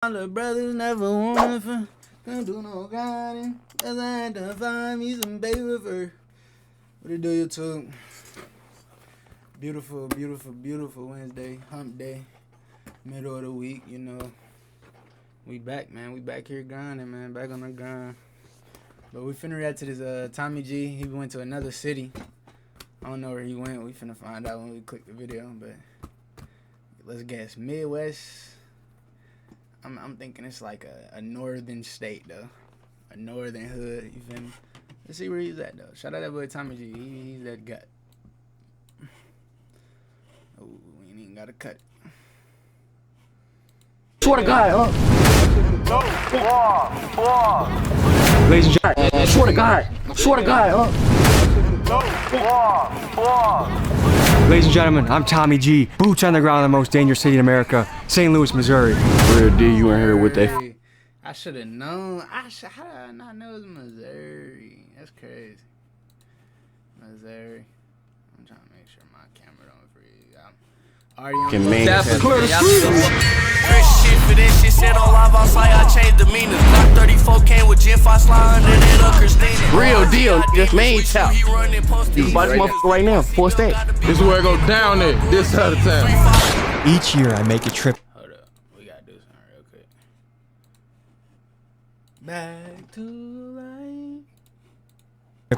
My little brothers never wanted for, can't do no grinding, cause I had to find me some baby first. What it do, YouTube? Beautiful, beautiful, beautiful Wednesday, hump day, middle of the week, you know. We back, man. We back here grinding, man. Back on the grind. But we finna react to this Tommy G. He went to another city. I don't know where he went. We finna find out when we click the video, but let's guess. Midwest. I'm thinking it's like a northern state, though. A northern hood, you feel me? Let's see where he's at, though. Shout out that boy Tommy G. He's that gut. Oh, we ain't even gotta cut it. Swear to God, ladies and gentlemen, swear to God, ladies and gentlemen, I'm Tommy G. Boots on the ground in the most dangerous city in America, St. Louis, Missouri. Real D, you in here with that? I should have known. How did I not know it was Missouri? That's crazy. Missouri. I'm trying to make sure my camera don't freeze. I'm already Shit for that shit said on live outside, I changed demeanors. Glock 34 came with Gen 5 slide under that Christina. Real deal, just main top. You can buy this motherfucker right now, 4 stacks. This is where it go down there, this side of town. Each year I make a trip. Hold up. We gotta do something real quick. Back to life.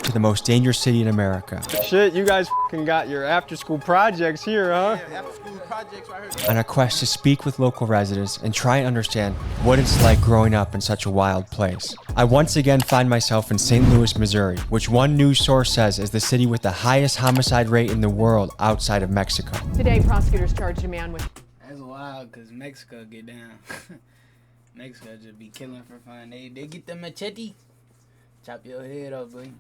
To the most dangerous city in America. Shit, you guys f***ing got your after-school projects here, huh? Yeah, after school projects right here. On a quest to speak with local residents and try and understand what it's like growing up in such a wild place. I once again find myself in St. Louis, Missouri, which one news source says is the city with the highest homicide rate in the world outside of Mexico. Today, prosecutors charged a man with... That's wild, because Mexico get down. Mexico just be killing for fun. They get the machete, chop your head off, boy.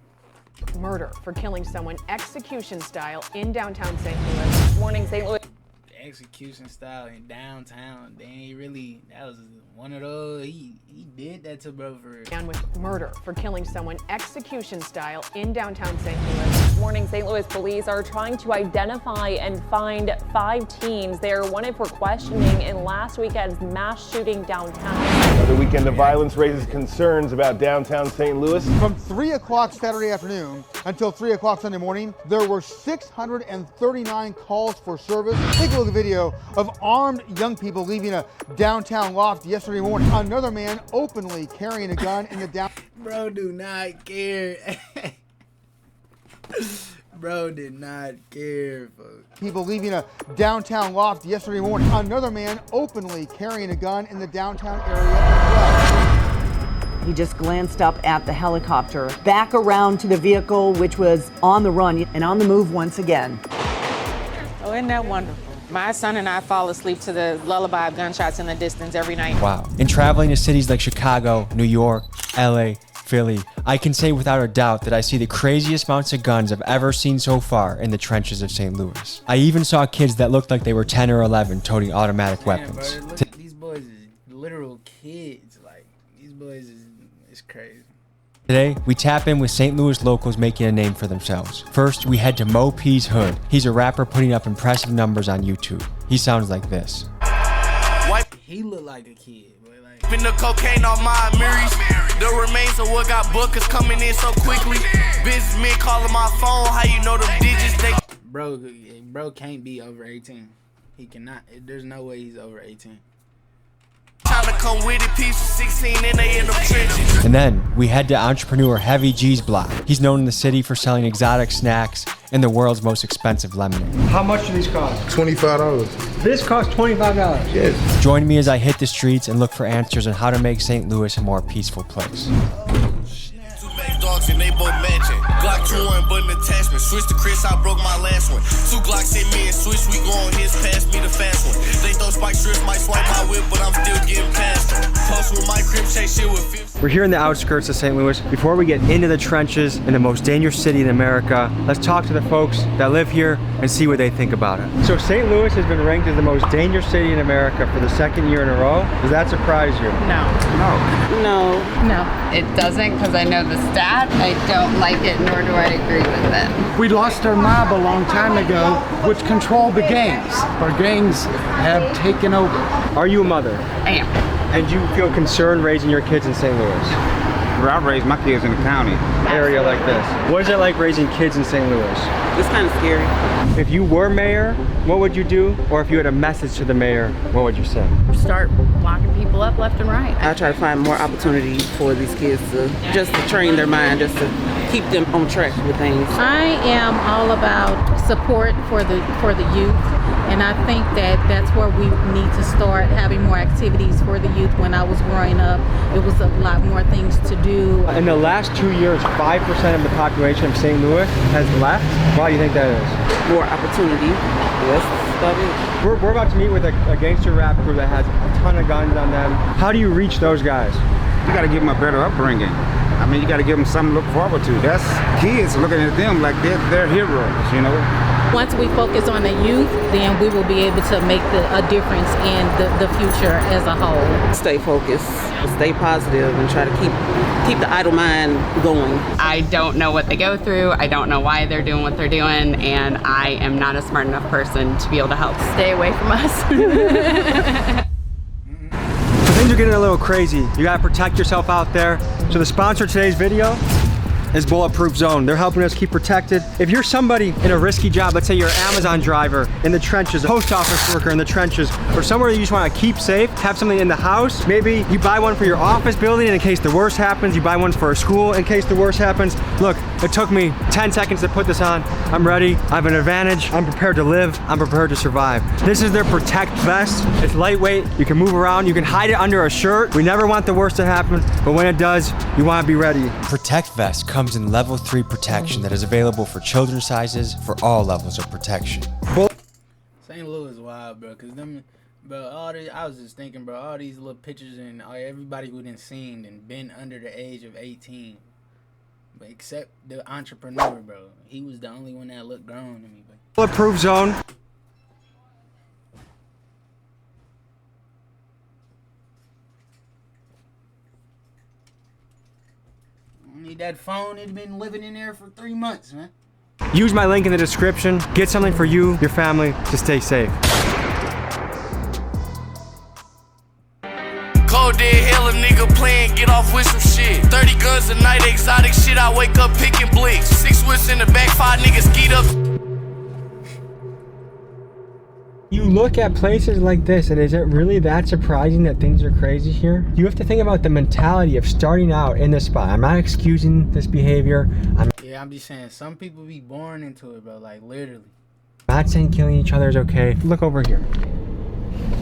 murder for killing someone execution style in downtown St. Louis. Warning, St. Louis. The execution style in downtown, they ain't really, that was one of those, he did that to bro for real. Man with murder for killing someone execution style in downtown St. Louis. Warning, St. Louis police are trying to identify and find 5 teens. They are wanted for questioning in last weekend's mass shooting downtown. Another weekend of violence raises concerns about downtown St. Louis. From 3 o'clock Saturday afternoon until 3 o'clock Sunday morning, there were 639 calls for service. Take a look at a video of armed young people leaving a downtown loft yesterday morning. Another man openly carrying a gun in the downtown. Bro do not care. Bro did not care, folks. People leaving a downtown loft yesterday morning. Another man openly carrying a gun in the downtown area as well. He just glanced up at the helicopter, back around to the vehicle, which was on the run and on the move once again. Oh, isn't that wonderful? My son and I fall asleep to the lullaby of gunshots in the distance every night. Wow. In traveling to cities like Chicago, New York, LA, Philly, I can say without a doubt that I see the craziest amounts of guns I've ever seen so far in the trenches of St. Louis. I even saw kids that looked like they were 10 or 11 toting automatic weapons. Bro, look, these boys is literal kids. Like, these boys it's crazy. Today, we tap in with St. Louis locals making a name for themselves. First, we head to Mo P's hood. He's a rapper putting up impressive numbers on YouTube. He sounds like this. He look like a kid, boy. Like, the cocaine on my mirrors. The remains of what got booked is coming in so quickly. Businessmen calling my phone. How you know them digits? Bro can't be over 18. He cannot. There's no way he's over 18. Trying to come with it, piece of 16 and they in them trenches. And then we head to entrepreneur Heavy G's block. He's known in the city for selling exotic snacks and the world's most expensive lemonade. How much do these cost? $25. This costs $25. Yes. Join me as I hit the streets and look for answers on how to make St. Louis a more peaceful place. Dogs and they both matching. Glock 2 and button attachment. Switch to Chris, I broke my last one. 2 Glocks hit me and switch, we go on his, pass me the fast one. They throw spike strips, might swipe my whip, but I'm still getting past them. Post with my crib, chase shit with 50. We're here in the outskirts of St. Louis. Before we get into the trenches in the most dangerous city in America, let's talk to the folks that live here and see what they think about it. So St. Louis has been ranked as the most dangerous city in America for the 2nd year in a row. Does that surprise you? No, it doesn't, because I know the stat. I don't like it, nor do I agree with it. We lost our mob a long time ago, which controlled the gangs. Our gangs have taken over. Are you a mother? I am. And you feel concerned raising your kids in St. Louis? Where I raised my kids in the county. Area like this. What is it like raising kids in St. Louis? It's kind of scary. If you were mayor, what would you do? Or if you had a message to the mayor, what would you say? Start locking people up left and right. I try to find more opportunity for these kids to train their mind, just to keep them on track with things. I am all about support for the youth, and I think that that's where we need to start having more activities for the youth. When I was growing up, it was a lot more things to do. In the last 2 years, 5% of the population of St. Louis has left. Why do you think that is? More opportunity. That's about it. We're about to meet with a gangster rap crew that has a ton of guns on them. How do you reach those guys? You gotta give them a better upbringing. I mean, you gotta give them something to look forward to. That's kids looking at them like they're heroes, you know? Once we focus on the youth, then we will be able to make a difference in the future as a whole. Stay focused, stay positive, and try to keep the idle mind going. I don't know what they go through. I don't know why they're doing what they're doing, and I am not a smart enough person to be able to help. Stay away from us. Things are getting a little crazy. You gotta protect yourself out there. So the sponsor of today's video is Bulletproof Zone. They're helping us keep protected. If you're somebody in a risky job, let's say you're an Amazon driver in the trenches, a post office worker in the trenches, or somewhere you just wanna keep safe, have something in the house. Maybe you buy one for your office building in case the worst happens. You buy one for a school in case the worst happens. Look, it took me 10 seconds to put this on. I'm ready, I have an advantage. I'm prepared to live, I'm prepared to survive. This is their Protect vest. It's lightweight, you can move around, you can hide it under a shirt. We never want the worst to happen, but when it does, you wanna be ready. Protect vest comes in level 3 protection that is available for children's sizes for all levels of protection. St. Louis wild, bro, cause them, bro, I was just thinking, bro, all these little pictures and everybody who done seen and been under the age of 18, but except the entrepreneur, bro, he was the only one that looked grown to me. Bulletproof Zone. Need that phone. It's been living in there for 3 months, man. Use my link in the description. Get something for you, your family, to stay safe. Cold dead hell, a nigga playing, get off with some shit. 30 guns a night, exotic shit, I wake up picking blicks. 6 whips in the back, 5 niggas skeet up. You look at places like this, and is it really that surprising that things are crazy here? You have to think about the mentality of starting out in this spot. I'm not excusing this behavior. Yeah, I'm just saying, some people be born into it, bro, like literally. I'm not saying killing each other is okay. Look over here.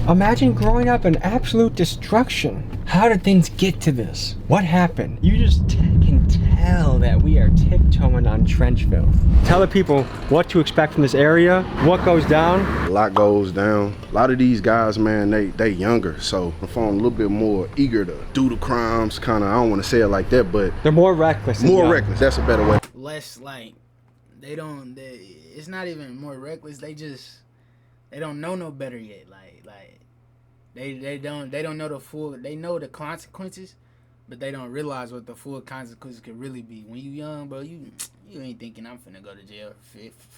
Imagine growing up in absolute destruction. How did things get to this? What happened? You just can tell that we are tiptoeing on Trenchville. Tell the people what to expect from this area, what goes down. A lot goes down. A lot of these guys, man, they younger, so I'm feeling a little bit more eager to do the crimes, kind of, I don't want to say it like that, but they're more reckless. More reckless, that's a better way. Less like, it's not even more reckless, they don't know no better yet. They don't know the full, they know the consequences, but they don't realize what the full consequences could really be. When you young, bro, you ain't thinking I'm finna go to jail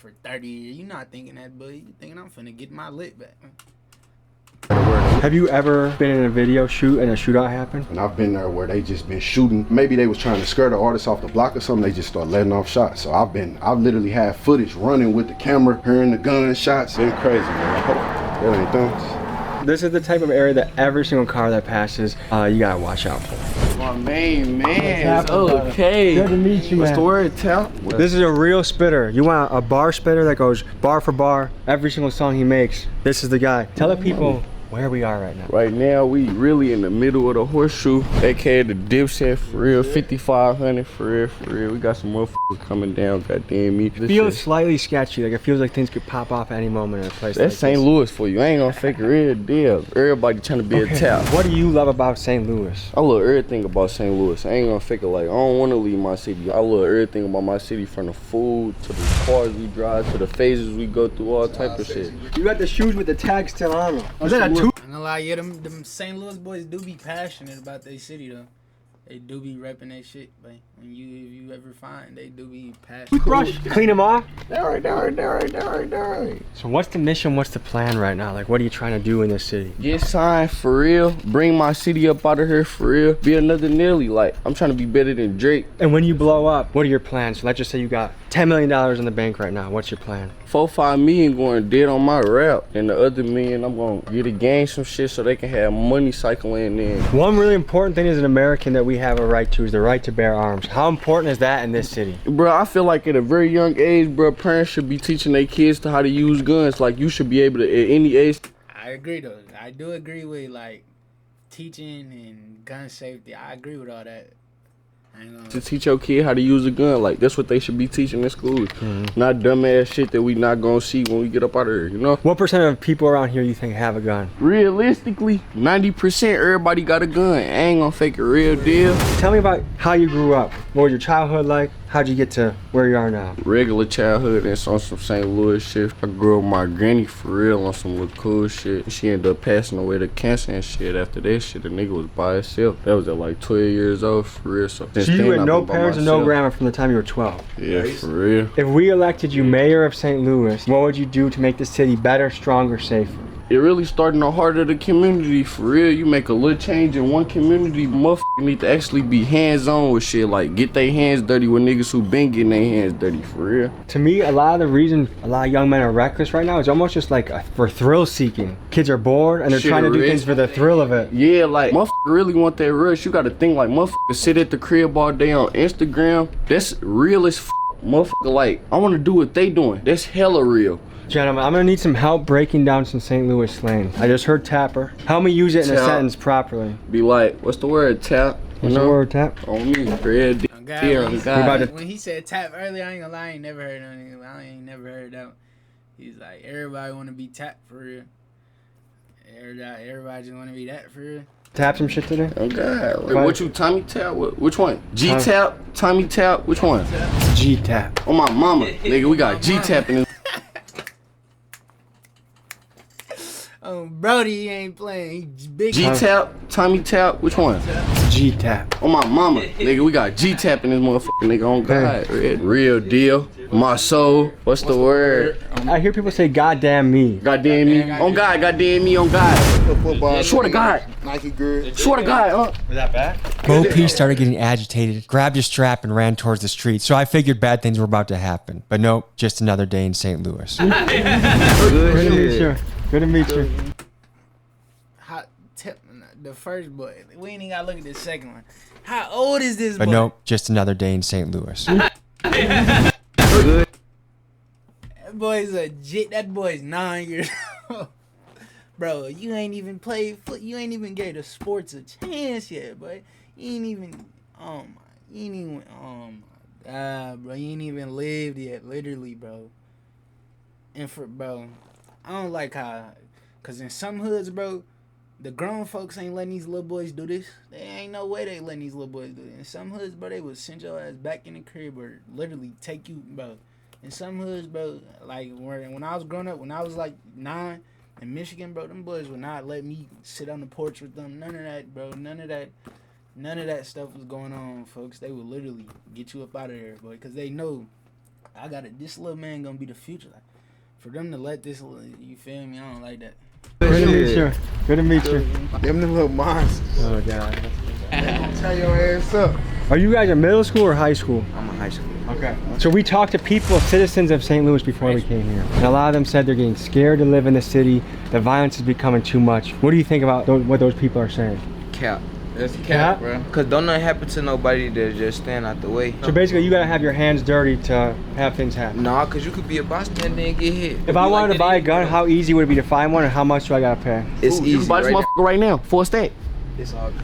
for 30 years. You not thinking that, but you thinking I'm finna get my lit back. Have you ever been in a video shoot and a shootout happened? And I've been there where they just been shooting. Maybe they was trying to scare the artist off the block or something. They just start letting off shots. So I've literally had footage running with the camera, hearing the gunshots. Been crazy, man. I hope that ain't thumbs. This is the type of area that every single car that passes, you gotta watch out for. My main man. Okay. Good to meet you, man. What's the word, Tal? This is a real spitter. You want a bar spitter that goes bar for bar, every single song he makes. This is the guy. Tell the people where we are right now. Right now, we really in the middle of the horseshoe, aka the Dipset, for real. 5500 for real. We got some motherfuckers coming down, goddamn me. It feels slightly sketchy, like it feels like things could pop off at any moment in a place That's like St. Louis for you. I ain't gonna fake a real deal. Everybody trying to be a tap. What do you love about St. Louis? I love everything about St. Louis. I ain't gonna fake it like, I don't wanna leave my city. I love everything about my city, from the food, to the cars we drive, to the phases we go through, all type of shit. You got the shoes with the tag still on them. Was that a two? I'm gonna lie, yeah, them St. Louis boys do be passionate about their city though. They do be repping their shit, but And if you ever find, they do be passionate. Toothbrush? Clean them off? All right. So what's the mission? What's the plan right now? Like, what are you trying to do in this city? Get signed for real. Bring my city up out of here for real. Be another Nelly. Like, I'm trying to be better than Drake. And when you blow up, what are your plans? So let's just say you got $10 million in the bank right now. What's your plan? 4-5 million going dead on my rap. And the other million, I'm going to get a gang some shit so they can have money cycling in. One really important thing as an American that we have a right to is the right to bear arms. How important is that in this city? Bro, I feel like at a very young age, bro, parents should be teaching their kids to how to use guns. Like, you should be able to, at any age. I agree, though. I do agree with, like, teaching and gun safety. I agree with all that. To teach your kid how to use a gun. Like, that's what they should be teaching in school. Not dumbass shit that we not gonna see when we get up out of here, you know? What percent of people around here you think have a gun? Realistically, 90% everybody got a gun. I ain't gonna fake a real deal. Tell me about how you grew up. What was your childhood like? How'd you get to where you are now? Regular childhood and on some St. Louis shit. I grew up with my granny for real on some little cool shit. She ended up passing away to cancer and shit. After that shit, the nigga was by himself. That was at like 12 years old for real. So you had no parents and no grandma from the time you were 12? Yeah, for real. If we elected you mayor of St. Louis, what would you do to make the city better, stronger, safer? It really started in the heart of the community, for real. You make a little change in one community, motherfuckers need to actually be hands-on with shit. Like, get their hands dirty with niggas who been getting their hands dirty, for real. To me, a lot of the reason a lot of young men are reckless right now is almost just like for thrill seeking. Kids are bored and they're trying to do things for the thrill of it. Yeah, like, motherfuckers really want that rush. You gotta think like, motherfuckers sit at the crib all day on Instagram. That's real as motherfucker. Like, I wanna do what they doing. That's hella real. Gentlemen, I'm gonna need some help breaking down some St. Louis slang. I just heard tapper. Help me use it in a sentence properly. Be like, what's the word, tap? What's the word, tap? On me, red. When he said tap earlier, I ain't gonna lie, I ain't never heard that. I ain't never heard that. He's like, everybody wanna be tapped for real. Everybody just wanna be that for real. Tap some shit today? Oh God. Wait, what you, Tommy Tap? Which one? G-Tap? Tommy Tap? Which one? G-Tap. Oh my mama. Nigga, we got G-Tap in this. Oh, Brody ain't playing. He big. G-Tap, Tommy Tap, which one? G-Tap. Oh my mama, nigga, we got G-Tap in this motherfucker, nigga, on God. Real deal. My soul. What's the word? I hear people say goddamn me. Goddamn me. On God, goddamn me, on God. Football. Swear to God. Nike good. Swear to God, Was that bad? Bo P started getting agitated, grabbed his strap and ran towards the street, so I figured bad things were about to happen. But nope, just another day in St. Louis. Good to meet you. Good to meet you. Hot tip, the first boy. We ain't even gotta look at the second one. How old is this boy? But nope, just another day in St. Louis. That boy's a jit. That boy's 9 years old. Bro, you ain't even played foot. You ain't even gave the sports a chance yet, boy. You ain't even. Oh my God, bro. You ain't even lived yet, literally, bro. And bro, I don't like how, cause in some hoods, bro, the grown folks ain't letting these little boys do this. They ain't no way they letting these little boys do it. In some hoods, bro, they would send your ass back in the crib or literally take you, bro. In some hoods, bro, like when I was growing up, when I was like 9 in Michigan, bro, them boys would not let me sit on the porch with them. None of that, bro. None of that stuff was going on, folks. They would literally get you up out of there, boy, cause they know this little man gonna be the future. Like, for them to let this, you feel me? I don't like that. Good to meet you. Good to meet you. Them little monsters. Oh God. Tell your ass up. Are you guys in middle school or high school? I'm in high school. Okay. So we talked to people, citizens of St. Louis before we came here. And a lot of them said they're getting scared to live in the city. The violence is becoming too much. What do you think about what those people are saying? Cap. That's cap, bro. Cause don't nothing happen to nobody that just stand out the way. So basically you gotta have your hands dirty to have things happen. Nah, cause you could be a bystander and get hit. If I wanted to buy a gun, how easy would it be to find one and how much do I gotta pay? It's easy. You can buy this motherfucker right now for a stack. It's all good.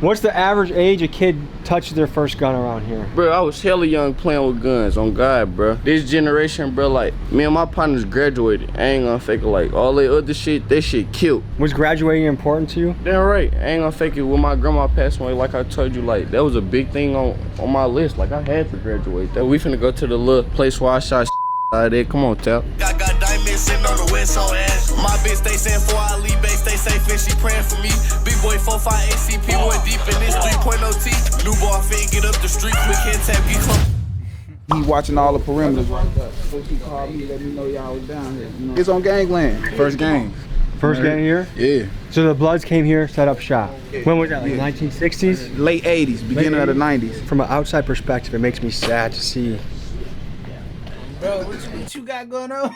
What's the average age a kid touches their first gun around here? Bro, I was hella young playing with guns, on God, bro. This generation, bro, like, me and my partners graduated. I ain't gonna fake it, like, all that other shit, that shit killed. Was graduating important to you? Damn right. I ain't gonna fake it. When my grandma passed away, like I told you, like, that was a big thing on my list. Like, I had to graduate. That we finna go to the little place where I shot out of there. Come on, Tap. I got diamonds sitting on the west on ass. My bitch, they saying for I leave base, they say and she praying for me. Big boy 4-5 ACP, went deep in this 3.0 T. New ball fit, get up the street, quick hand tap, get close. He watching all the perimeters right there. So he called me, let me know y'all was down here. You know? It's on Gangland, first game. First game here? Yeah. So the Bloods came here, set up shop. When was that, like 1960s? Late 80s, beginning of the 90s. From an outside perspective, it makes me sad to see. Bro, what you got going on?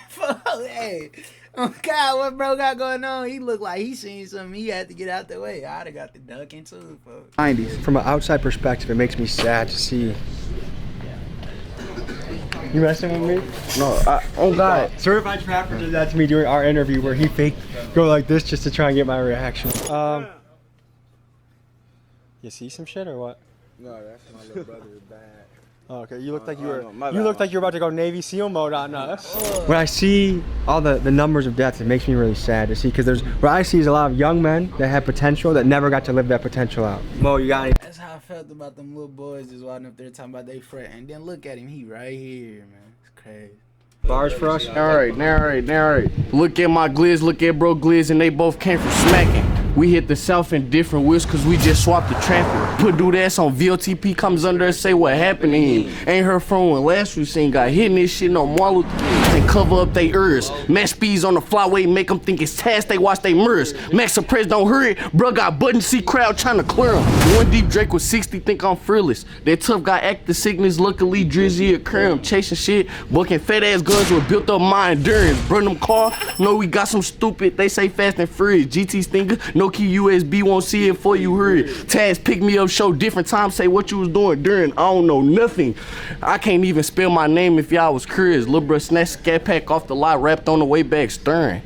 Hey, oh God, what bro got going on? He looked like he seen something. He had to get out the way. I'd have got the duck into it, folks. 90s. From an outside perspective, it makes me sad to see. You messing with me? No, oh God. Certified Trapper did that to me during our interview where he faked go like this just to try and get my reaction. You see some shit or what? No, that's my little brother bad. Oh, okay, you looked like you were looked like you were about to go Navy SEAL mode on us. When I see all the numbers of deaths, it makes me really sad to see because what I see is a lot of young men that have potential that never got to live that potential out. Mo, you got any? That's how I felt about them little boys just walking up there talking about they fret. And then look at him, he right here, man. It's crazy. Bars for us? Narrate. Look at my Glizz, look at bro Glizz, and they both came from smacking. We hit the south in different wheels cause we just swapped the traffic. Put dude ass on VOTP, comes under and say what happened to him. Ain't heard from when last we seen got hit in this shit no more Luther and cover up they ears. Max speeds on the flyway make them think it's task, they watch they mirrors. Max suppress don't hurry, bro got button see crowd trying to clear him. One deep Drake with 60 think I'm fearless. That tough guy act the sickness, luckily Drizzy occur him chasing shit. Bucking fat ass guns with built up my endurance. Burn them car, know we got some stupid, they say fast and furious. GT stinger, no key USB, won't see it before you heard it. Taz pick me up, show different times, say what you was doing during, I don't know nothing. I can't even spell my name if y'all was curious. Lil' bro snatched scat pack off the lot, wrapped on the way back, stirring.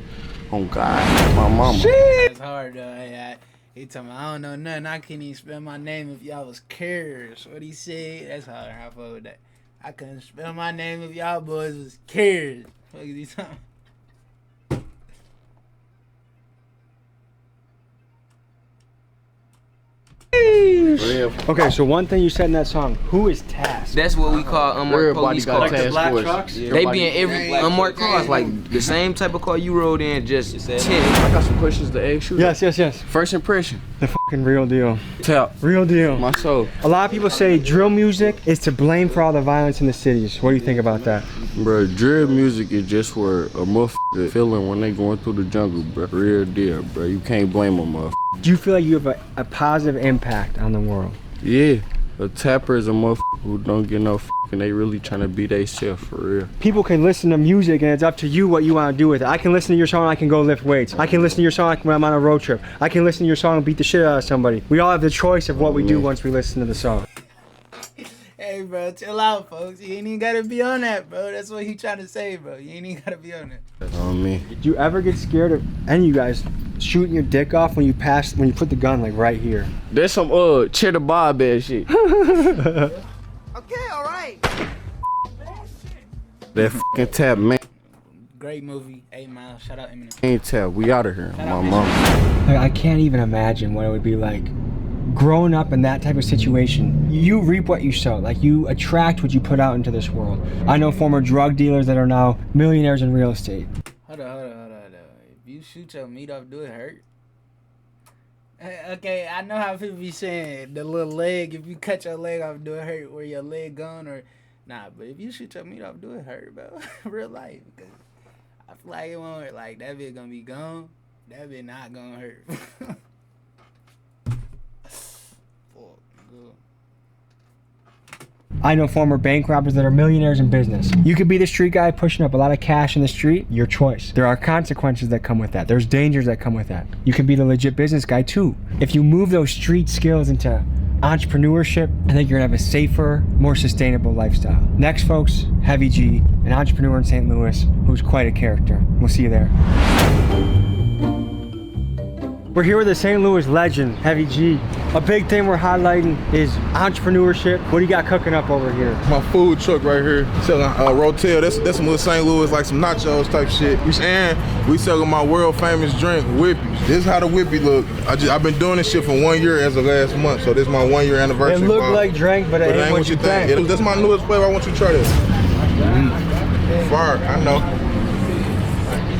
Oh God, my mama. It's hard though. He told me, I don't know nothing. I can't even spell my name if y'all was curious. What he said, that's hard. I fuck with that. I couldn't spell my name if y'all boys was curious. What is he talking? Okay, so one thing you said in that song, who is Task? That's what we call unmarked police cars. Like the black trucks? They be in every unmarked cars, like the same type of car you rode in, just 10. I got some questions to ask you. Yes. First impression. The fucking real deal. Tell. Real deal. My soul. A lot of people say drill music is to blame for all the violence in the cities. What do you think about that? Bro, drill music is just for a motherfucker feeling when they going through the jungle, bro. Real deal, bro. You can't blame a motherfucker. Do you feel like you have a positive impact on the world? Yeah. A tapper is a motherfucker who don't get no and they really trying to be they self for real. People can listen to music and it's up to you what you want to do with it. I can listen to your song and I can go lift weights. I can listen to your song when I'm on a road trip. I can listen to your song and beat the shit out of somebody. We all have the choice of what we do once we listen to the song. Hey, bro, chill out, folks. You ain't even gotta be on that, bro. That's what he trying to say, bro. You ain't even gotta be on that. That's on me. Did you ever get scared of any of you guys shooting your dick off when you put the gun like right here? There's some Cheddar Bob ass shit. Okay, all right. That fucking tap, man. Great movie, 8 Mile. Shout out Eminem. Ain't tap. We out of here, my mama. Like, I can't even imagine what it would be like growing up in that type of situation. You reap what you sow. Like, you attract what you put out into this world. I know former drug dealers that are now millionaires in real estate. Hold on. If you shoot your meat off, do it hurt? Okay, I know how people be saying the little leg, if you cut your leg off, do it hurt? Where your leg gone or... Nah, but if you shoot your meat off, do it hurt, bro? Real life. Because I feel like it won't hurt. Like, that bit gonna be gone. That bit not gonna hurt. I know former bank robbers that are millionaires in business. You could be the street guy pushing up a lot of cash in the street, your choice. There are consequences that come with that. There's dangers that come with that. You can be the legit business guy too. If you move those street skills into entrepreneurship, I think you're gonna have a safer, more sustainable lifestyle. Next, folks, Heavy G, an entrepreneur in St. Louis who's quite a character. We'll see you there. We're here with the St. Louis legend, Heavy G. A big thing we're highlighting is entrepreneurship. What do you got cooking up over here? My food truck right here, selling Rotel. That's some little St. Louis, like some nachos type shit. And we selling my world famous drink, Whippy. This is how the Whippy look. I've been doing this shit for 1 year as of last month, so this is my 1 year anniversary. It looked like drink, but it ain't what you think. That's my newest flavor. I want you to try this. Fire, I know.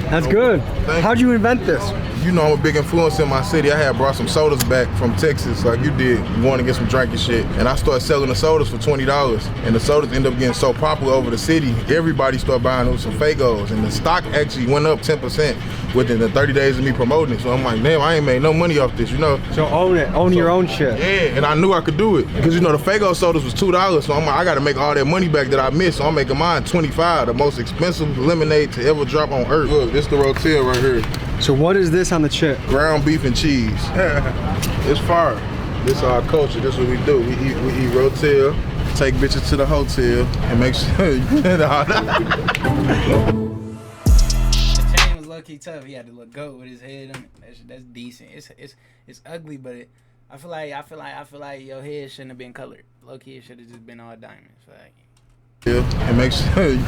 That's good. How'd you invent this? You know I'm a big influence in my city. I had brought some sodas back from Texas like you did, going to get some drinking shit. And I started selling the sodas for $20. And the sodas ended up getting so popular over the city, everybody started buying them some Fagos. And the stock actually went up 10% within the 30 days of me promoting it. So I'm like, damn, I ain't made no money off this, you know? So own it, own your own shit. Yeah, and I knew I could do it. Because you know, the Fago sodas was $2. So I'm like, I gotta make all that money back that I missed. So I'm making mine $25, the most expensive lemonade to ever drop on earth. Look, this the Rotel right here. So what is this on the chip? Ground beef and cheese. It's fire. This is our culture. This is what we do. We eat Rotel, take bitches to the hotel, and make sure you The chain was low-key tough. He had to look goat with his head on it. That's decent. It's ugly, but I feel like your head shouldn't have been colored. Low-key, it should have just been all diamonds. Like. Yeah, and make sure you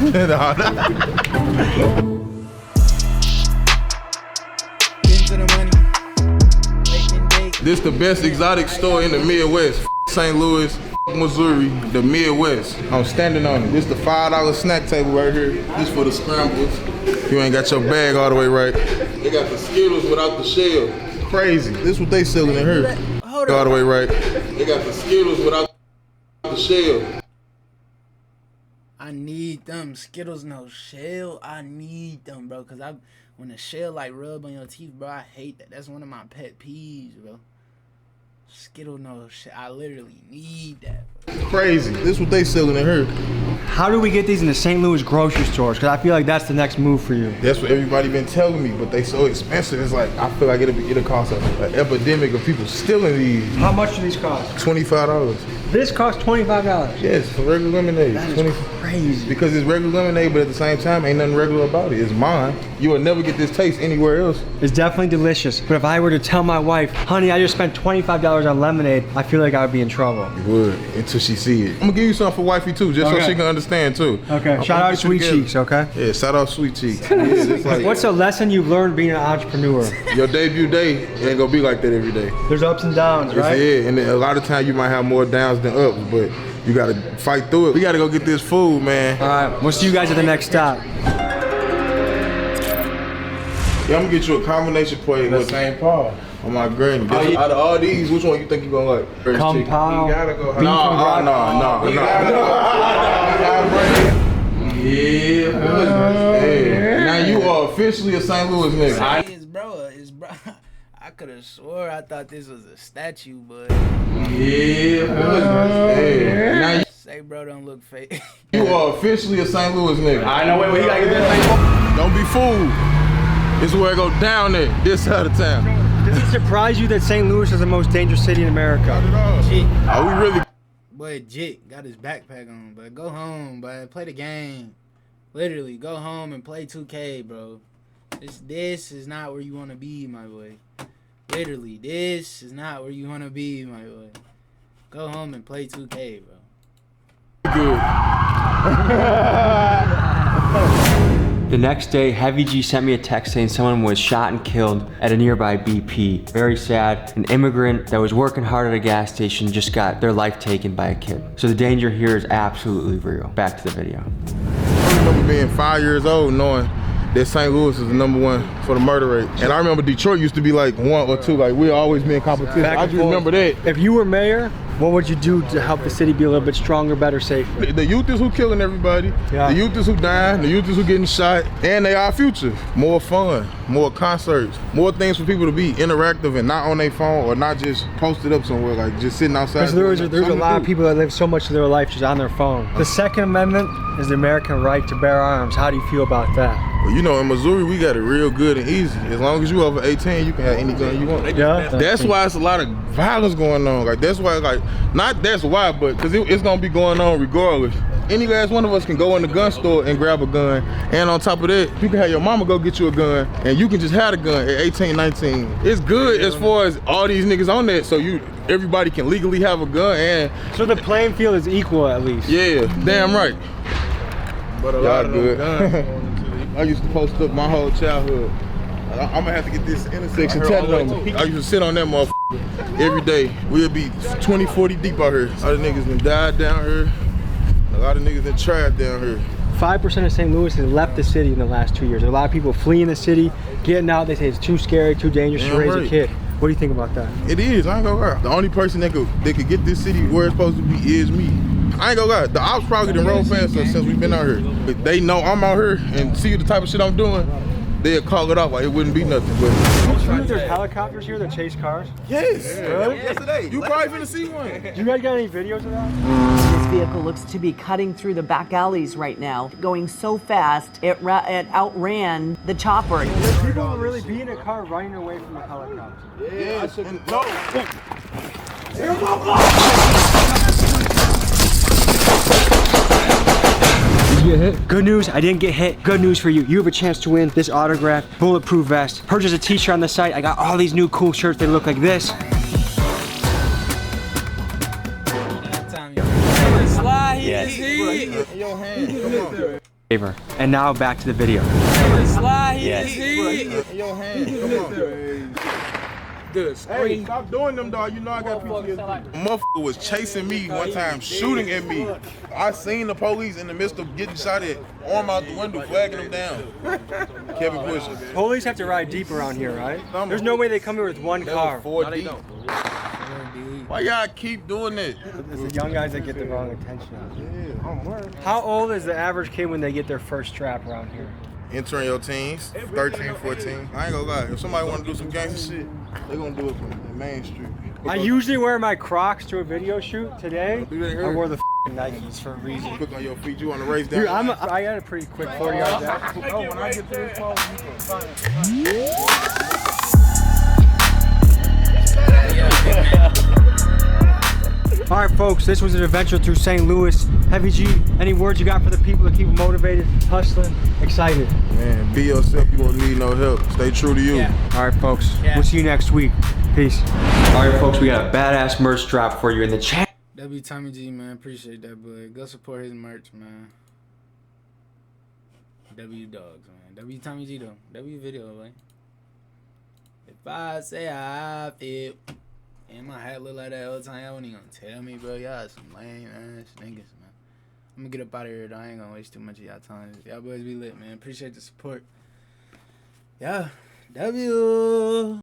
This the best exotic store in the Midwest. St. Louis, Missouri, the Midwest. I'm standing on it. This the $5 snack table right here. This for the scrambles. You ain't got your bag all the way right. They got the Skittles without the shell. Crazy. This what they selling in here. Hold all the way right. They got the Skittles without the shell. I need them Skittles no shell. I need them, bro, cause when the shell like rub on your teeth, bro, I hate that. That's one of my pet peeves, bro. Skittle no shell. I literally need that. Crazy. This what they selling in here. How do we get these in the St. Louis grocery stores? Because I feel like that's the next move for you. That's what everybody been telling me, but they so expensive. It's like, I feel like it'll cost an epidemic of people stealing these. How much do these cost? $25. This costs $25? Yes, for regular lemonade. That is crazy. Because it's regular lemonade, but at the same time, ain't nothing regular about it. It's mine. You will never get this taste anywhere else. It's definitely delicious. But if I were to tell my wife, honey, I just spent $25 on lemonade, I feel like I would be in trouble. You would, until she see it. I'm gonna give you something for wifey too, just so she can understand too. Okay, shout out Sweet Cheeks, okay? Yeah, shout out Sweet Cheeks. Yeah, it's like, what's a lesson you've learned being an entrepreneur? Your debut day ain't gonna be like that every day. There's ups and downs, right? Yeah, and a lot of times you might have more downs than ups, but you gotta fight through it. We gotta go get this food, man. All right, we'll see you guys at the next stop. Yeah, I'm gonna get you a combination plate with St. Paul on my granny. Out of all these, which one you think you gonna like? Kung Pao. You gotta go. No. Yeah. Now you are officially a St. Louis nigga. It's bro. I could have swore I thought this was a statue, but yeah. Now you say bro don't look fake. You are officially a St. Louis nigga. I know where he gotta get that. Don't be fooled. This is where I go down there, this side of town. Does it surprise you that St. Louis is the most dangerous city in America? Not at all. Jit. Are we really? Boy, Jit got his backpack on, but go home, but play the game. Literally, go home and play 2K, bro. This is not where you want to be, my boy. Literally, this is not where you want to be, my boy. Go home and play 2K, bro. Good. The next day, Heavy G sent me a text saying someone was shot and killed at a nearby BP. Very sad. An immigrant that was working hard at a gas station just got their life taken by a kid. So the danger here is absolutely real. Back to the video. I remember being 5 years old knowing that St. Louis is the #1 for the murder rate. And I remember Detroit used to be like 1 or 2. Like we'd always be in competition. I just remember that. If you were mayor, what would you do to help the city be a little bit stronger, better, safer? The youth is who killing everybody. Yeah. The youth is who dying. The youth is who getting shot. And they our future. More fun, more concerts, more things for people to be interactive and not on their phone or not just posted up somewhere, like just sitting outside. Because there's a lot of people that live so much of their life just on their phone. The Second Amendment is the American right to bear arms. How do you feel about that? Well, you know, in Missouri, we got it real good and easy. As long as you over 18, you can have any gun you want. Yeah. That's why it's a lot of violence going on. Like that's why, not that's why, but because it's gonna be going on regardless. Any last one of us can go in the gun store and grab a gun, and on top of that, you can have your mama go get you a gun, and you can just have a gun at 18, 19. It's good as far as all these niggas on that, so everybody can legally have a gun, and so the playing field is equal at least. Yeah, damn right. But a lot of them guns. I used to post up my whole childhood. I'm gonna have to get this intersection tatted on me. I used to sit on that motherfucker every day. We'll be 20, 40 deep out here. A lot of niggas done died down here. A lot of niggas done tried down here. 5% of St. Louis has left the city in the last 2 years. A lot of people fleeing the city, getting out. They say it's too scary, too dangerous to raise a kid. What do you think about that? It is. I ain't gonna lie. The only person that could get this city where it's supposed to be is me. I ain't gonna lie. The ops probably done rolled past us since we've been out here. If they know I'm out here and see the type of shit I'm doing, they'll call it off like it wouldn't be nothing. But there's helicopters here that chase cars? Yes. Really? Yesterday. You probably finna see one. You guys got any videos of that? This vehicle looks to be cutting through the back alleys right now, going so fast it outran the chopper. There's people who really be in a car running away from the helicopter. Yes. And Did you get hit? Good news, I didn't get hit. Good news for you. You have a chance to win this autographed bulletproof vest. Purchase a t-shirt on the site. I got all these new cool shirts. They look like this. Yes. Your hand. Come on. And now back to the video. Yes. Your hand. Come on. Hey, stop doing them, dog. You know I got PTSD. A motherfucker was chasing me one time, shooting at me. I seen the police in the midst of getting shot at, arm out the window, flagging them down. Kept it pushing. Police have to ride deep around here, right? There's no way they come here with one car. 4 deep. Why y'all keep doing that? It's the young guys that get the wrong attention. How old is the average kid when they get their first strap around here? Entering your teens, 13, 14. I ain't gonna lie. If somebody wanna do some gangster shit, they gonna do it from the main street. I usually wear my Crocs to a video shoot. Today, I wore the Nikes for a reason. Quick on your feet, you wanna race down? Dude, I got a pretty quick 40 yards out. Oh, when I get to this pole, All right, folks, this was an adventure through St. Louis. Heavy G, any words you got for the people to keep them motivated, hustling, excited? Man, be yourself. You won't need no help. Stay true to you. Yeah. All right, folks, we'll see you next week. Peace. All right, folks, we got a badass merch drop for you in the chat. W Tommy G, man, appreciate that, boy. Go support his merch, man. W Dogs, man. W Tommy G, though. W Video, man. If I say I feel... And my hat look like that all the time. Y'all ain't gonna tell me, bro. Y'all some lame ass niggas, man. I'm gonna get up out of here, though. I ain't gonna waste too much of y'all time. Y'all boys be lit, man. Appreciate the support. Yeah. W.